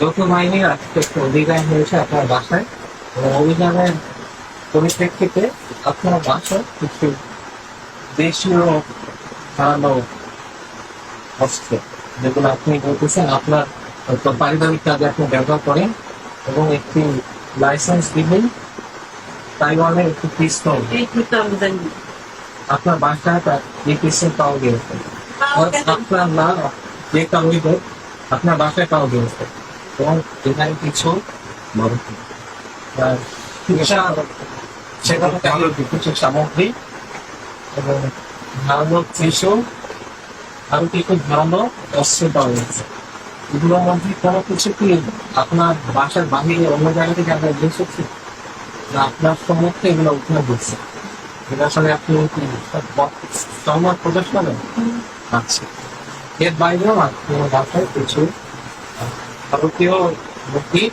যৌথ বাহিনীর আজকে একটা অভিযান হয়েছে আপনার বাসায় এবং অভিযানের পরিপ্রেক্ষিতে আপনার বাসায় কিছু দেশীয় ধারালো অস্ত্র, যেগুলো আপনি বলতেছেন আপনার পারিবারিক কাজে আপনি ব্যবহার করেন, এবং একটি লাইসেন্স বিহীন তাইওয়ানের একটি পিস্তল আপনার বাসায় এই পিস্তল পাওয়া গিয়েছে। আপনার না যে কারণে হোক আপনার বাসায় পাওয়া গিয়েছে, এবং এখানে কিছু সেখানে কিছু সামগ্রী এবং ধারালো ত্রিশূল আরো কিছু ধারালো অস্ত্র পাওয়া গেছে। এগুলোর মধ্যে কোনো কিছু কি আপনার বাসার বাহিরে অন্য জায়গা থেকে আপনার জিনিস হচ্ছে না আপনার সম্মুখে এগুলো উঠে দিচ্ছে? এটা আসলে আপনি সহমত প্রকাশ করেন? আচ্ছা, এর বাইরেও আপনার বাসায় কিছু ভারতীয় মুক্তি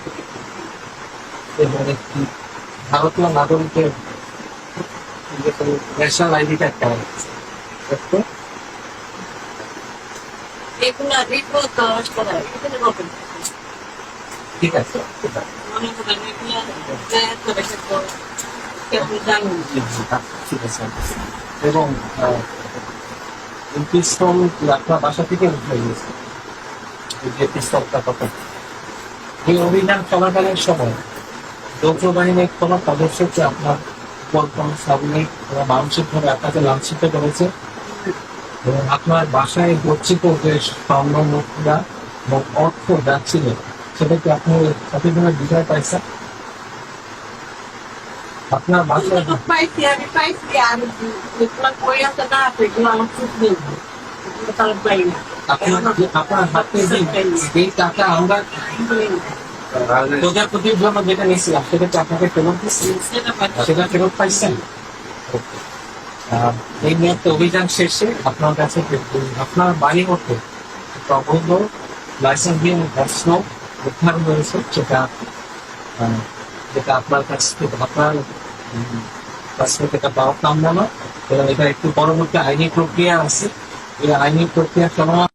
এবং একটি ভারতীয় নাগরিকের ন্যাশনাল আইডি কার্ড পাওয়া গেছে। ঠিক আছে, ঠিক আছে। এবং পিস্তল আপনার বাসা থেকে উঠে গেছে, যে পিস্তলটা কথা। এই অভিযান চলাকালীন সময় যৌথ বাহিনীর কোনো সদস্যকে আপনার উপর কোনো সাময়িক বা মানসিকভাবে আপনাকে লাঞ্ছিত করেছে, এবং আপনার বাসায় গচ্ছিত যে স্বর্ণ মুদ্রা এবং অর্থ যাচ্ছিল সেটা কি আপনি প্রতিদিনের বিষয় পাইছেন? আপনার বাসায় আপনার হাতে যে টাকা আমরা প্রজাপতির জন্য যেটা নিয়েছিলাম সেটা কি আপনাকে ফেরত দিচ্ছি? সেটা ফেরত পাইছেন? এই মুহূর্তে অভিযান শেষে আপনার কাছে আপনার বাড়ি হতে একটা অবৈধ লাইসেন্সবিহীন অস্ত্র উদ্ধার হয়েছে, যেটা আপনার কাছ থেকে এটা পাওয়ার কাম্য না, এবং এটা একটু পরবর্তী আইনি প্রক্রিয়া আছে। এই আইনি প্রক্রিয়া চলমান